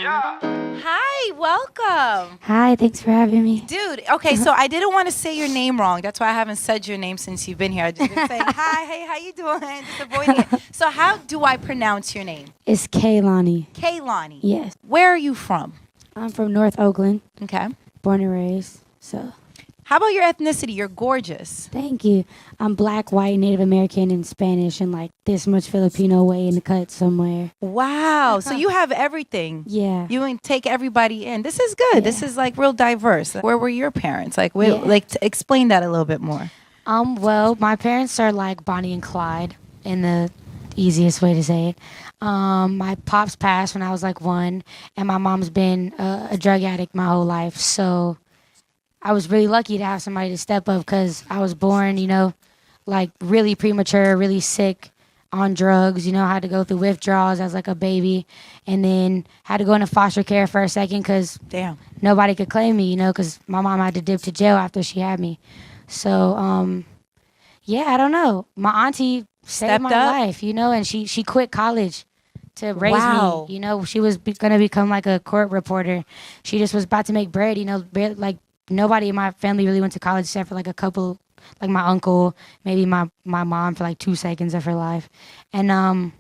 Hi, welcome. Hi, thanks for having me. Dude, okay, so I didn't want to say your name wrong. That's why I haven't said your name since you've been here. I just been saying, hi, hey, how you doing? Just avoiding it. So how do I pronounce your name? It's Kehlani. Kehlani. Yes. Where are you from? I'm from North Oakland, Okay. born and raised. So, How about your ethnicity? You're gorgeous. thank you. I'm black, white, Native American, and Spanish, and like this much Filipino way in the cut somewhere. Wow. So you have everything. Yeah. You can take everybody in. This is good. This Yeah. is like real diverse. Where were your parents? Like, Yeah. explain that a little bit more. Well, my parents are like Bonnie and Clyde in the easiest way to say it. My pops passed when I was like 1, and my mom's been a drug addict my whole life. So I was really lucky to have somebody to step up because I was born, like really premature, really sick, on drugs. I had to go through withdrawals as like a baby, and then had to go into foster care for a second because Damn. nobody could claim me, because my mom had to dip to jail after she had me. So, yeah, I don't know. My auntie saved Stepped my up? life, and she quit college to raise Wow. me. She was going to become like a court reporter. She just was about to make bread, like nobody in my family really went to college except for like a couple, like my uncle, maybe my mom for like 2 seconds of her life. And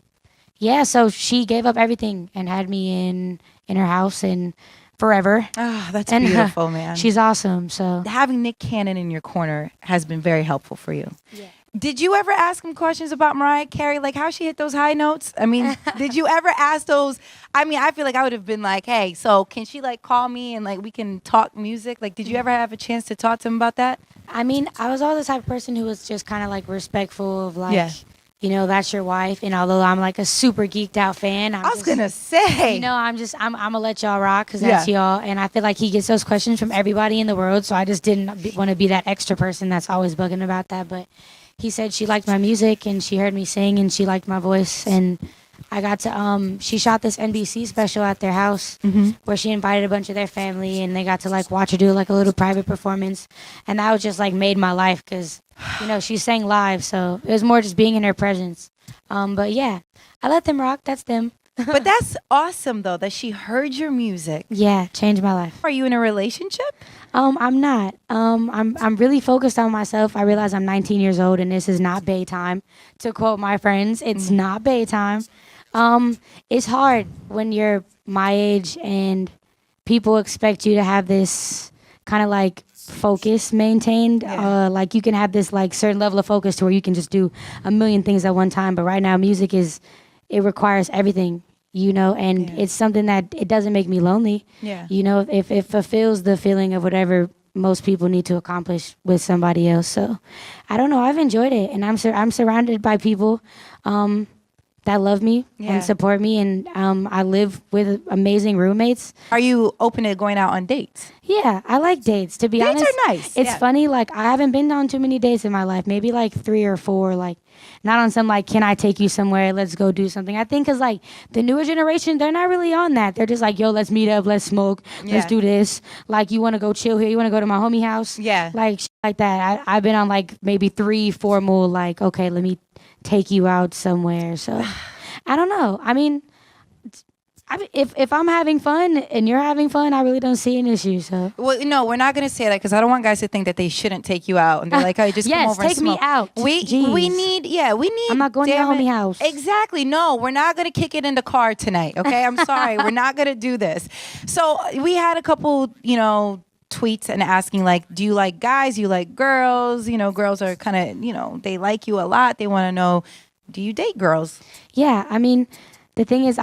yeah, so she gave up everything and had me in her house and forever. Ah, that's And beautiful, man. she's awesome. So Having Nick Cannon in your corner has been very helpful for you. yeah. Did you ever ask him questions about Mariah Carey, like how she hit those high notes? I mean, did you ever ask those? I mean, I feel like I would have been like, hey, so can she like call me and like we can talk music? Like, did you ever have a chance to talk to him about that? I mean, I was always the type of person who was just kind of like respectful of like, Yeah. that's your wife. And although I'm like a super geeked out fan, I was gonna say, I'm gonna let y'all rock because that's y'all. And I feel like he gets those questions from everybody in the world. So I just didn't want to be that extra person that's always bugging about that. But he said she liked my music and she heard me sing and she liked my voice. And I got to, she shot this NBC special at their house where she invited a bunch of their family and they got to like watch her do like a little private performance. And that was just like made my life because, she sang live. So it was more just being in her presence. But yeah, I let them rock. That's them. but that's awesome though that she heard your music. Yeah, changed my life. Are you in a relationship? I'm not. I'm really focused on myself. I realize I'm 19 years old and this is not bae time. To quote my friends, it's not bae time. It's hard when you're my age and people expect you to have this kind of like focus maintained. Yeah. Like you can have this like certain level of focus to where you can just do a million things at one time. But right now, music it requires everything. And it's something that it doesn't make me lonely. Yeah. If it fulfills the feeling of whatever most people need to accomplish with somebody else. So I don't know. I've enjoyed it, and I'm surrounded by people that love me and support me, and I live with amazing roommates. Are you open to going out on dates? Yeah, I like dates. To be Dates honest, are nice. It's Yeah. funny. Like I haven't been on too many dates in my life. Maybe like 3 or 4. Like not on some like, can I take you somewhere? Let's go do something. I think because like the newer generation, they're not really on that. They're just like, yo, let's meet up, let's smoke, let's do this. Like you want to go chill here? You want to go to my homie house? Yeah. Like like that. I've been on like maybe 3 formal. Like okay, let me take you out somewhere. So I don't know. I mean. If I'm having fun and you're having fun, I really don't see an issue. So Well, no, we're not going to say that because I don't want guys to think that they shouldn't take you out and they're like, "Oh, just come yes, over and take me smoke." out. We Jeez. need. I'm not going to your damn homie it. house. Exactly. No, we're not going to kick it in the car tonight. Okay, I'm sorry, we're not going to do this. So we had a couple, tweets and asking like, do you like guys? You like girls? Girls are kind of, they like you a lot. They want to know, do you date girls? Yeah, I mean, the thing is,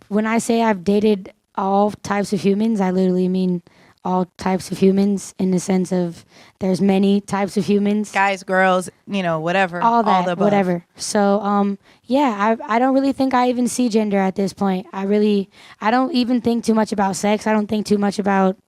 when I say I've dated all types of humans, I literally mean all types of humans in the sense of there's many types of humans. Guys, girls, whatever. All that, the above. whatever. So, yeah, I don't really think I even see gender at this point. I don't even think too much about sex. I don't think too much about,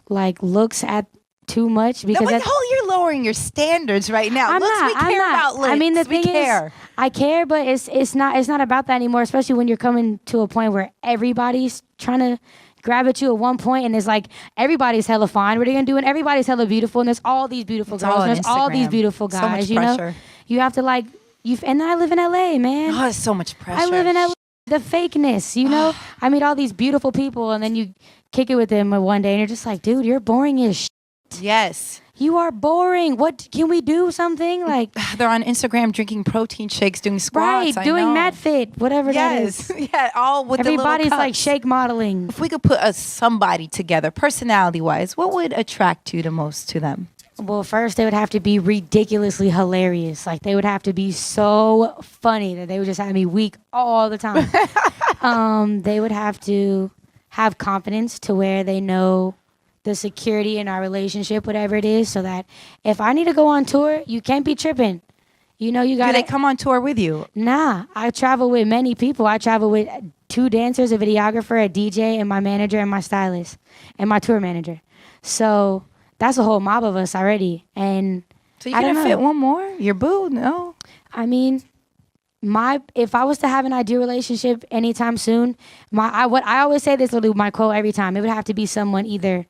like, looks at too much because you're lowering your standards right now. I'm Looks, not, we I'm care not. about looks. I mean, the we thing care. is, I care, but it's not about that anymore. Especially when you're coming to a point where everybody's trying to grab at you at one point, and it's like everybody's hella fine. What are you gonna do? And everybody's hella beautiful, and there's all these beautiful It's girls, all and on there's all these Instagram. beautiful So guys. much pressure. You have to like and I live in LA, man. Oh, it's so much pressure. I live in LA. the fakeness, you know? I meet all these beautiful people and then you kick it with them one day and you're just like, dude, you're boring as shit. Yes. You are boring. What can we do something like? They're on Instagram drinking protein shakes, doing squats. Right, doing Mad Fit, whatever that is. Yeah, all with Everybody's the little like cups. shake modeling. If we could put somebody together, personality-wise, what would attract you the most to them? Well, first they would have to be ridiculously hilarious. Like they would have to be so funny that they would just have me weak all the time. They would have to have confidence to where they know the security in our relationship, whatever it is, so that if I need to go on tour, you can't be tripping. You know, you got to. Do they come on tour with you? Nah, I travel with many people. I travel with 2 dancers, a videographer, a DJ, and my manager and my stylist and my tour manager. So that's a whole mob of us already. And So you couldn't fit one more? Your boo? No. I mean, if I was to have an ideal relationship anytime soon, what I always say, this little my quote every time, it would have to be someone either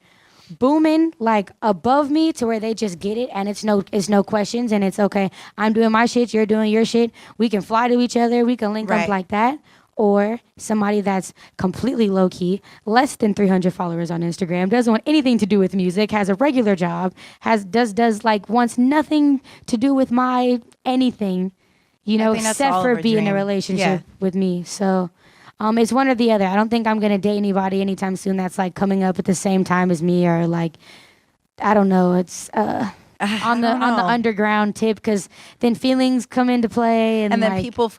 booming like above me to where they just get it and it's no questions and it's okay. I'm doing my shit, you're doing your shit. We can fly to each other, we can link up like that. Or somebody that's completely low key, less than 300 followers on Instagram, doesn't want anything to do with music, has a regular job, does like wants nothing to do with my anything, you know, except for being in a relationship with me. So it's one or the other. I don't think I'm gonna date anybody anytime soon that's like coming up at the same time as me, or like, I don't know. It's on the underground tip, because then feelings come into play, and then like, people,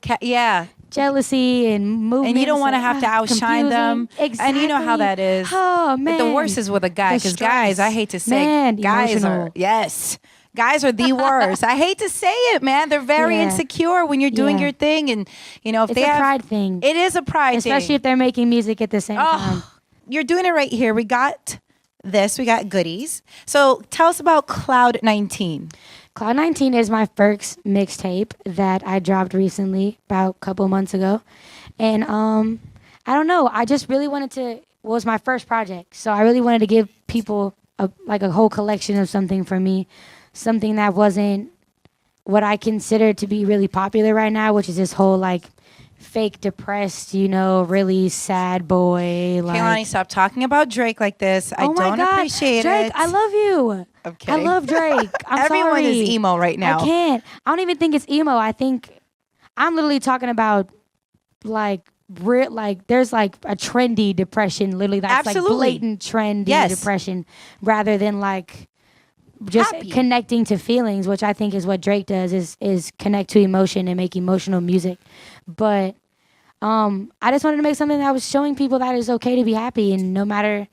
jealousy and movement, and you don't want to have to outshine them. Exactly. And you know how that is. Oh man, but the worst is with a guy, because guys, I hate to say, guys are guys are the worst. I hate to say it, man. They're very insecure when you're doing your thing, and you know, if it's they have a pride thing. It is a pride thing, especially if they're making music at the same time. You're doing it right here. We got goodies. So tell us about Cloud 19. Cloud 19 is my first mixtape that I dropped recently, about a couple months ago. And I don't know, I just really wanted to, it was my first project. So I really wanted to give people a whole collection of something for me, something that wasn't what I consider to be really popular right now, which is this whole like fake depressed, you know, really sad boy. Like, Kehlani, stop talking about Drake like this. I don't appreciate Drake, it. I love you. I'm kidding. I love Drake. Everyone sorry. is emo right now. I can't. I don't even think it's emo. I think I'm literally talking about like there's like a trendy depression, literally that's like blatant trendy depression, rather than like just connecting to feelings, which I think is what Drake does, is connect to emotion and make emotional music. But I just wanted to make something that was showing people that it's okay to be happy, and no matter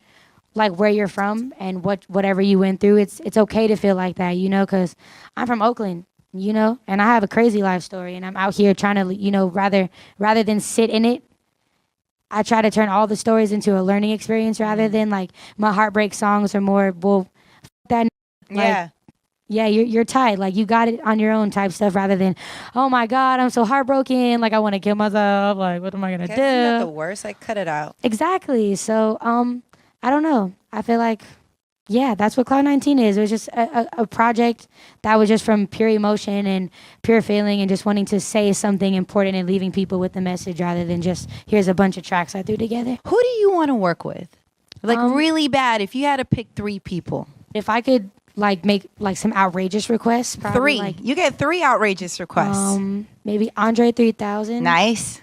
like where you're from and whatever you went through, it's okay to feel like that, you know, because I'm from Oakland, you know, and I have a crazy life story, and I'm out here trying to, you know, rather than sit in it, I try to turn all the stories into a learning experience, rather than like my heartbreak songs are more, well, that like, you're tight, like you got it on your own type stuff, rather than, oh my God, I'm so heartbroken, like I want to kill myself, like what am I gonna do? Isn't that the worst? Like cut it out. Exactly. So I don't know. I feel like, that's what Cloud 19 is. It was just a project that was just from pure emotion and pure feeling and just wanting to say something important and leaving people with the message, rather than just, here's a bunch of tracks I threw together. Who do you want to work with? Like really bad, if you had to pick 3 people. If I could like make like some outrageous requests. 3. Like, you get 3 outrageous requests. Maybe Andre 3000. Nice.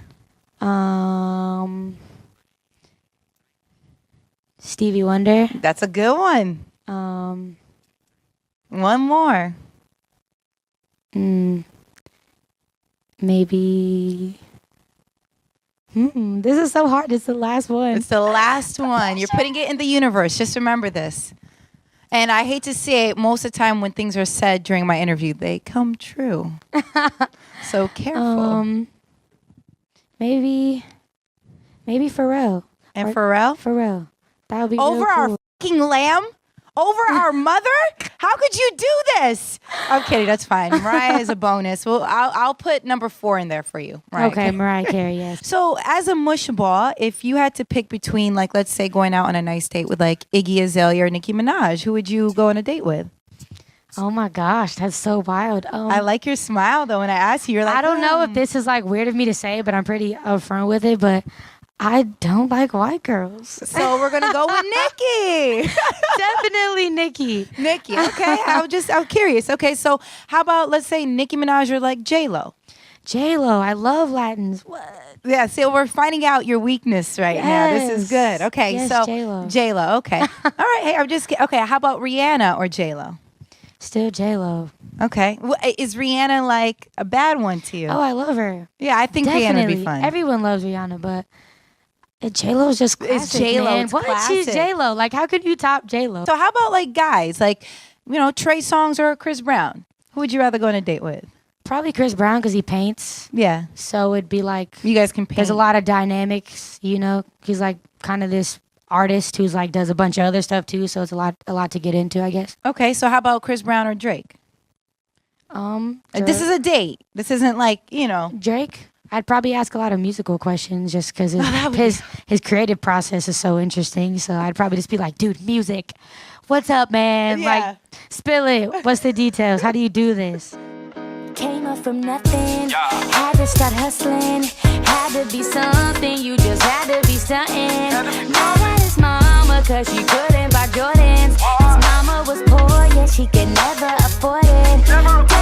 Stevie Wonder. That's a good one. One more. Maybe. This is so hard. It's the last one. It's the last one. You're putting it in the universe. Just remember this. And I hate to say it, most of the time when things are said during my interview, they come true. So careful. Maybe Pharrell. And Pharrell? Pharrell. That would be over real cool. Our fucking lamb? Over our mother? How could you do this? I'm kidding. That's fine. Mariah is a bonus. Well, I'll put number 4 in there for you. Mariah okay, Mariah Carey, yes. So as a mushball, if you had to pick between, like, let's say going out on a nice date with like Iggy Azalea or Nicki Minaj, who would you go on a date with? Oh my gosh, that's so wild. I like your smile though. When I asked you, you're like, I don't know if this is like weird of me to say, but I'm pretty upfront with it. But I don't like white girls. So we're gonna go with Nikki. Definitely Nikki. Nikki. Okay. I'm curious. Okay. So how about let's say Nicki Minaj or like J-Lo? J-Lo, I love Latins. What? Yeah, so we're finding out your weakness right now. This is good. Okay, Yes, so J-Lo. J-Lo, okay. All right, hey, okay, how about Rihanna or J-Lo? Still J-Lo. Okay. Is Rihanna like a bad one to you? Oh, I love her. Yeah, I think Definitely. Rihanna would be fun. Everyone loves Rihanna, but J-Lo's just classic, J-Lo, man. it's What? She's classic. J-Lo. Like, how could you top J-Lo? So how about like guys, like, Trey Songz or Chris Brown? Who would you rather go on a date with? Probably Chris Brown because he paints. Yeah. So it'd be like, You guys can paint. there's a lot of dynamics, He's like kind of this artist who's like does a bunch of other stuff too. So it's a lot to get into, I guess. Okay, so how about Chris Brown or Drake? This is a date. This isn't like, Drake. I'd probably ask a lot of musical questions just because his creative process is so interesting. So I'd probably just be like, dude, music. What's up, man? Yeah. Like, spill it. What's the details? How do you do this? Came up from nothing, had to start hustling, had to be something, you just had to be stunting. Mad at his mama cause she couldn't buy Jordans. His mama was poor, yeah, she could never afford it.